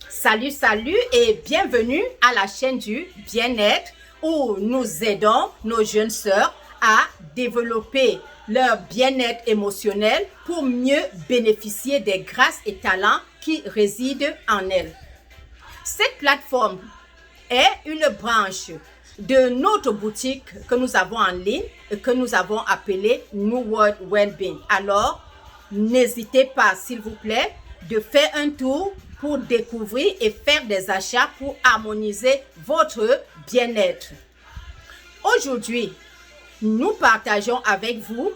Salut, salut et bienvenue à la chaîne du bien-être où nous aidons nos jeunes sœurs à développer leur bien-être émotionnel pour mieux bénéficier des grâces et talents qui résident en elles. Cette plateforme est une branche de notre boutique que nous avons en ligne et que nous avons appelée New World Wellbeing. Alors, n'hésitez pas, s'il vous plaît, de faire un tour pour découvrir et faire des achats pour harmoniser votre bien-être. Aujourd'hui, nous partageons avec vous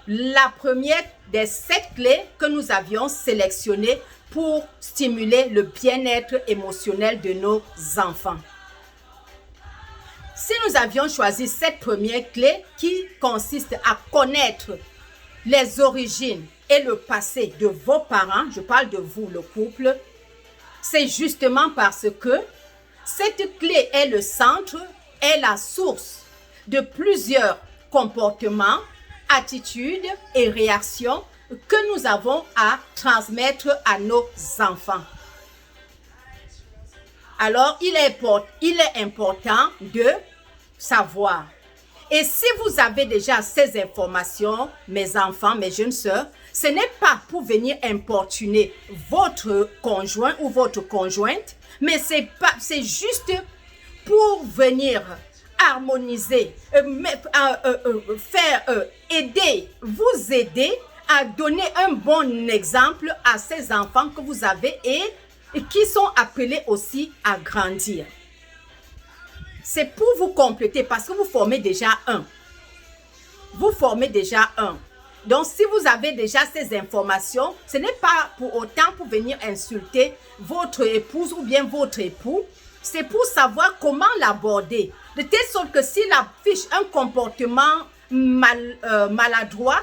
la première des 7 clés que nous avions sélectionnées pour stimuler le bien-être émotionnel de nos enfants. Si nous avions choisi cette première clé qui consiste à connaître les origines et le passé de vos parents, je parle de vous, le couple, c'est justement parce que cette clé est le centre, est la source de plusieurs comportements, attitudes et réactions que nous avons à transmettre à nos enfants. Alors, il est important de savoir. Et si vous avez déjà ces informations, mes enfants, mes jeunes sœurs, ce n'est pas pour venir importuner votre conjoint ou votre conjointe, mais c'est juste pour venir harmoniser, vous aider à donner un bon exemple à ces enfants que vous avez et qui sont appelés aussi à grandir. C'est pour vous compléter parce que vous formez déjà un. Vous formez déjà un. Donc, si vous avez déjà ces informations, ce n'est pas pour autant pour venir insulter votre épouse ou bien votre époux. C'est pour savoir comment l'aborder. De telle sorte que s'il affiche un comportement maladroit,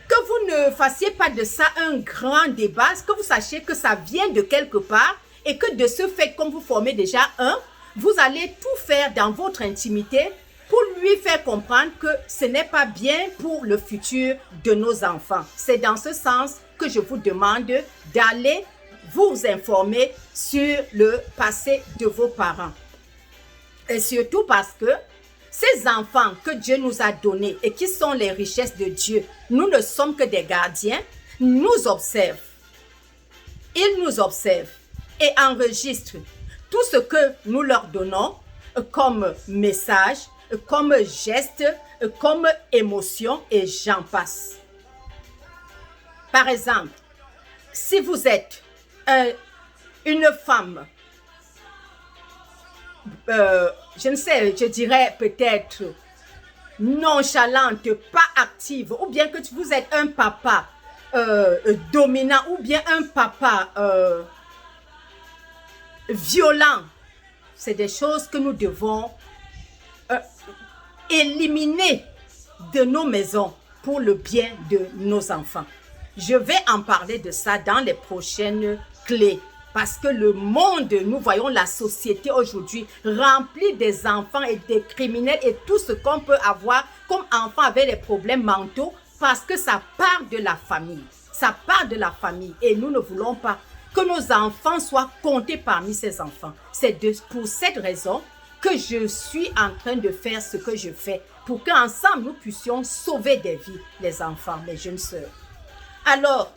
que vous ne fassiez pas de ça un grand débat, que vous sachiez que ça vient de quelque part et que de ce fait, comme vous formez déjà un, vous allez tout faire dans votre intimité pour lui faire comprendre que ce n'est pas bien pour le futur de nos enfants. C'est dans ce sens que je vous demande d'aller vous informer sur le passé de vos parents. Et surtout parce que ces enfants que Dieu nous a donnés et qui sont les richesses de Dieu, nous ne sommes que des gardiens, nous observent. Ils nous observent et enregistrent tout ce que nous leur donnons comme message, comme geste, comme émotion et j'en passe. Par exemple, si vous êtes une femme, je dirais peut-être nonchalante, pas active, ou bien que vous êtes un papa dominant, ou bien un papa violent, c'est des choses que nous devons éliminer de nos maisons pour le bien de nos enfants. Je vais en parler de ça dans les prochaines clés parce que le monde, nous voyons la société aujourd'hui remplie des enfants et des criminels et tout ce qu'on peut avoir comme enfants avec des problèmes mentaux parce que ça part de la famille. Ça part de la famille et nous ne voulons pas que nos enfants soient comptés parmi ces enfants. C'est pour cette raison que je suis en train de faire ce que je fais pour qu'ensemble nous puissions sauver des vies, les enfants, mes jeunes sœurs. Alors,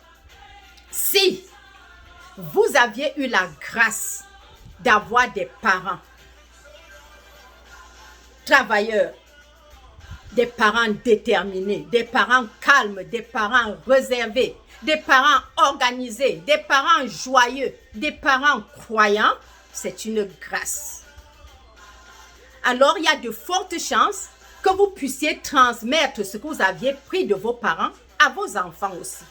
si vous aviez eu la grâce d'avoir des parents travailleurs, des parents déterminés, des parents calmes, des parents réservés, des parents organisés, des parents joyeux, des parents croyants, c'est une grâce. Alors, il y a de fortes chances que vous puissiez transmettre ce que vous aviez pris de vos parents à vos enfants aussi.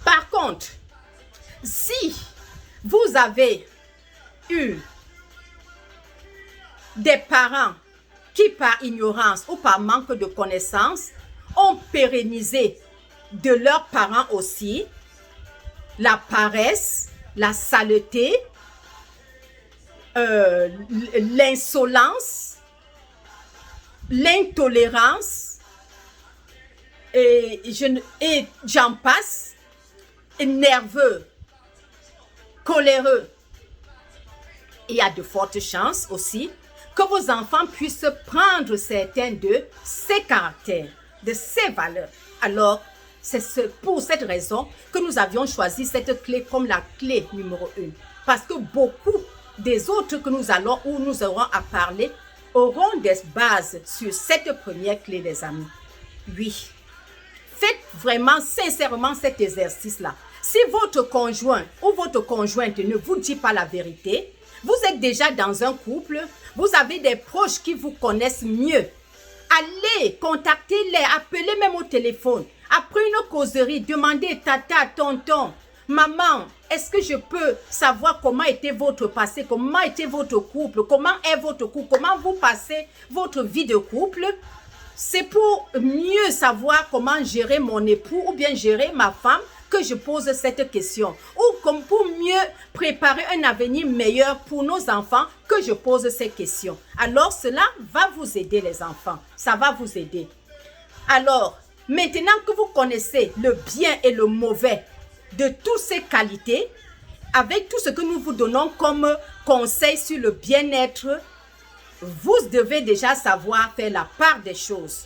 Par contre, si vous avez eu des parents qui, par ignorance ou par manque de connaissances, ont pérennisé de leurs parents aussi la paresse, la saleté, l'insolence, l'intolérance, et j'en passe, nerveux, coléreux. Il y a de fortes chances aussi que vos enfants puissent prendre certains de ces caractères, de ces valeurs. Alors, c'est pour cette raison que nous avions choisi cette clé comme la clé numéro 1. Parce que beaucoup des autres que nous aurons à parler auront des bases sur cette première clé, les amis. Oui. Faites vraiment, sincèrement cet exercice-là. Si votre conjoint ou votre conjointe ne vous dit pas la vérité, vous êtes déjà dans un couple, vous avez des proches qui vous connaissent mieux. Allez, contactez-les, appelez même au téléphone. Après une causerie, demandez tata, tonton, maman, est-ce que je peux savoir comment était votre passé, comment était votre couple, comment est votre couple, comment vous passez votre vie de couple. C'est pour mieux savoir comment gérer mon époux ou bien gérer ma femme que je pose cette question. Ou comme pour mieux préparer un avenir meilleur pour nos enfants que je pose ces questions. Alors cela va vous aider les enfants. Ça va vous aider. Alors, maintenant que vous connaissez le bien et le mauvais de toutes ces qualités, avec tout ce que nous vous donnons comme conseil sur le bien-être, vous devez déjà savoir faire la part des choses.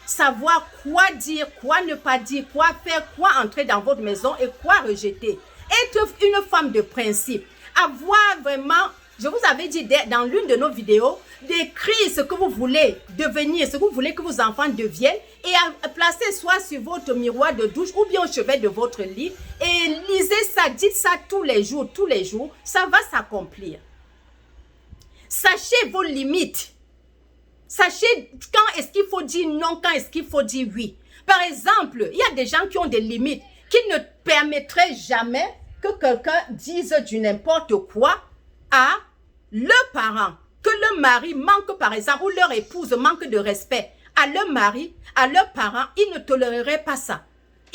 Savoir quoi dire, quoi ne pas dire, quoi faire, quoi entrer dans votre maison et quoi rejeter. Être une femme de principe. Avoir vraiment, je vous avais dit dans l'une de nos vidéos, d'écrire ce que vous voulez devenir, ce que vous voulez que vos enfants deviennent et à placer soit sur votre miroir de douche ou bien au chevet de votre lit et lisez ça, dites ça tous les jours, ça va s'accomplir. Sachez vos limites. Sachez quand est-ce qu'il faut dire non, quand est-ce qu'il faut dire oui. Par exemple, il y a des gens qui ont des limites, qui ne permettraient jamais que quelqu'un dise du n'importe quoi à leurs parents. Que le mari manque par exemple, ou leur épouse manque de respect à leur mari, à leurs parents, ils ne toléreraient pas ça.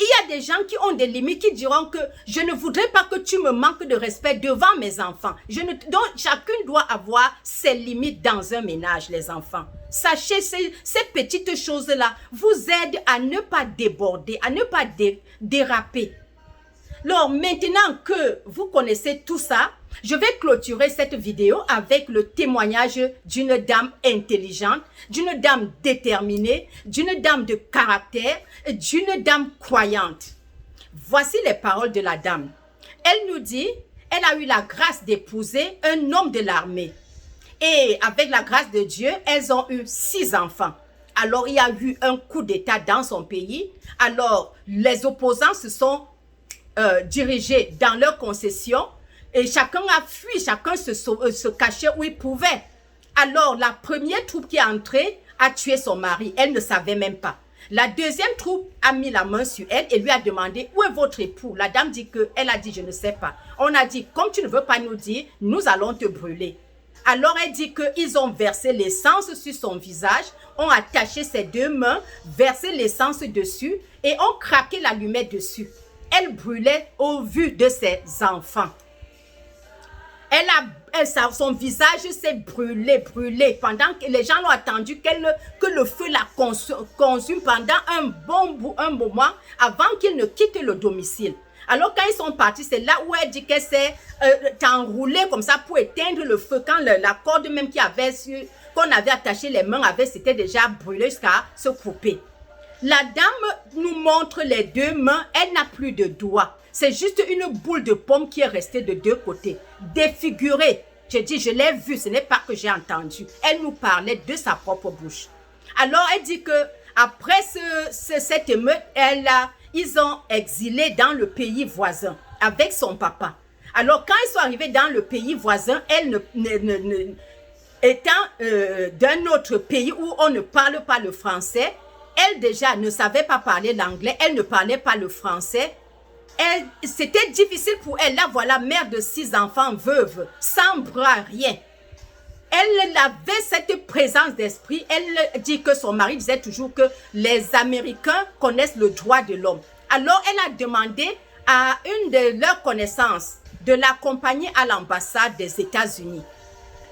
Il y a des gens qui ont des limites, qui diront que je ne voudrais pas que tu me manques de respect devant mes enfants. Donc, chacun doit avoir ses limites dans un ménage, les enfants. Sachez, ces petites choses-là vous aident à ne pas déborder, à ne pas déraper. Alors, maintenant que vous connaissez tout ça, je vais clôturer cette vidéo avec le témoignage d'une dame intelligente, d'une dame déterminée, d'une dame de caractère, d'une dame croyante. Voici les paroles de la dame. Elle nous dit, elle a eu la grâce d'épouser un homme de l'armée. Et avec la grâce de Dieu, elles ont eu 6 enfants. Alors, il y a eu un coup d'État dans son pays. Alors, les opposants se sont dirigés dans leur concession. Et chacun a fui, chacun se cachait où il pouvait. Alors, la première troupe qui est entrée a tué son mari. Elle ne savait même pas. La deuxième troupe a mis la main sur elle et lui a demandé « Où est votre époux ?» La dame dit qu'elle a dit « Je ne sais pas ». On a dit « Comme tu ne veux pas nous dire, nous allons te brûler ». Alors, elle dit qu'ils ont versé l'essence sur son visage, ont attaché ses 2 mains, versé l'essence dessus et ont craqué l'allumette dessus. Elle brûlait au vu de ses enfants. Son visage s'est brûlé pendant que les gens l'ont attendu que le feu la consume pendant un bon moment avant qu'il ne quitte le domicile. Alors quand ils sont partis, c'est là où elle dit qu'elle s'est enroulée comme ça pour éteindre le feu quand la corde même qu'on avait attaché les mains s'était déjà brûlée jusqu'à se couper. La dame nous montre les 2 mains, elle n'a plus de doigts. C'est juste une boule de pomme qui est restée de 2 côtés, défigurée. J'ai dit, je l'ai vue, ce n'est pas que j'ai entendu. Elle nous parlait de sa propre bouche. Alors, elle dit que après cette émeute, ils ont exilé dans le pays voisin avec son papa. Alors, quand ils sont arrivés dans le pays voisin, elle étant d'un autre pays où on ne parle pas le français, elle déjà ne savait pas parler l'anglais, elle ne parlait pas le français. C'était difficile pour elle. Là, voilà, mère de 6 enfants, veuve, sans bras, rien. Elle avait cette présence d'esprit. Elle dit que son mari disait toujours que les Américains connaissent le droit de l'homme. Alors, elle a demandé à une de leurs connaissances de l'accompagner à l'ambassade des États-Unis.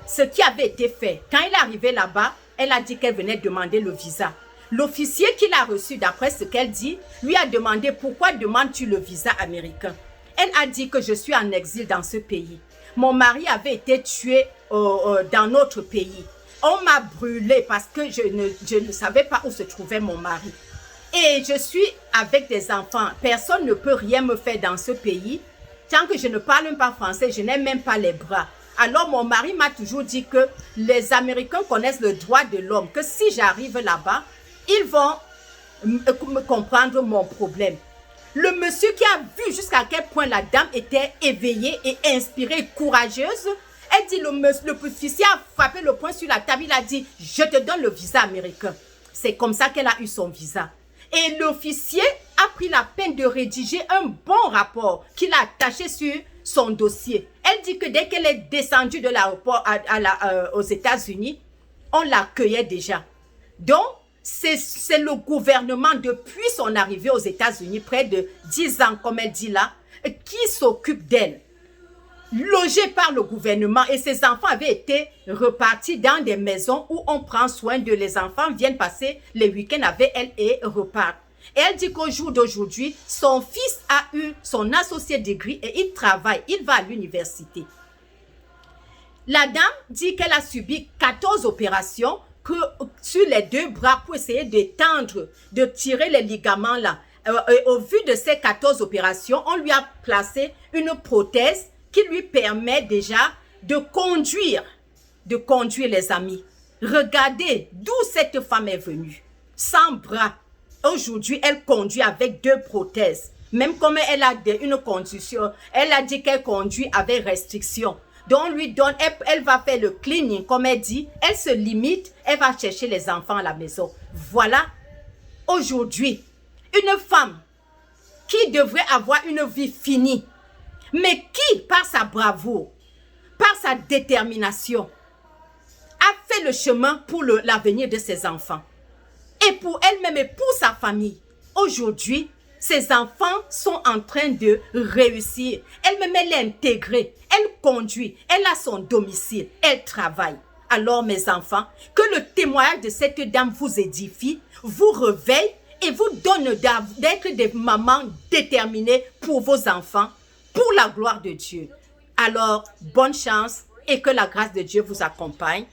Ce qui avait été fait. Quand elle est arrivée là-bas, elle a dit qu'elle venait demander le visa. L'officier qui l'a reçu, d'après ce qu'elle dit, lui a demandé « Pourquoi demandes-tu le visa américain ?» Elle a dit que je suis en exil dans ce pays. Mon mari avait été tué dans notre pays. On m'a brûlé parce que je ne savais pas où se trouvait mon mari. Et je suis avec des enfants. Personne ne peut rien me faire dans ce pays. Tant que je ne parle pas français, je n'ai même pas les bras. Alors mon mari m'a toujours dit que les Américains connaissent le droit de l'homme, que si j'arrive là-bas, ils vont me comprendre mon problème. Le monsieur qui a vu jusqu'à quel point la dame était éveillée et inspirée, courageuse, elle dit, l'officier a frappé le poing sur la table, il a dit, je te donne le visa américain. C'est comme ça qu'elle a eu son visa. Et l'officier a pris la peine de rédiger un bon rapport qu'il a attaché sur son dossier. Elle dit que dès qu'elle est descendue de l'aéroport aux États-Unis, on l'accueillait déjà. Donc, c'est le gouvernement, depuis son arrivée aux États-Unis, près de 10 ans, comme elle dit là, qui s'occupe d'elle. Logée par le gouvernement, et ses enfants avaient été repartis dans des maisons où on prend soin de les enfants, viennent passer les week-ends avec elle et repartent. Et elle dit qu'au jour d'aujourd'hui, son fils a eu son associate degree et il travaille, il va à l'université. La dame dit qu'elle a subi 14 opérations sur les 2 bras pour essayer d'étendre, de tirer les ligaments là. Au vu de ces 14 opérations, on lui a placé une prothèse qui lui permet déjà de conduire les amis. Regardez d'où cette femme est venue. Sans bras. Aujourd'hui, elle conduit avec 2 prothèses. Même comme elle a une condition, elle a dit qu'elle conduit avec restriction. Donc, on lui donne, elle va faire le cleaning, comme elle dit. Elle se limite, elle va chercher les enfants à la maison. Voilà, aujourd'hui, une femme qui devrait avoir une vie finie, mais qui, par sa bravoure, par sa détermination, a fait le chemin pour l'avenir de ses enfants. Et pour elle-même et pour sa famille. Aujourd'hui, ses enfants sont en train de réussir. Elle-même, elle est intégrée. Elle conduit. Elle a son domicile. Elle travaille. Alors, mes enfants, que le témoignage de cette dame vous édifie, vous réveille et vous donne d'être des mamans déterminées pour vos enfants, pour la gloire de Dieu. Alors, bonne chance et que la grâce de Dieu vous accompagne.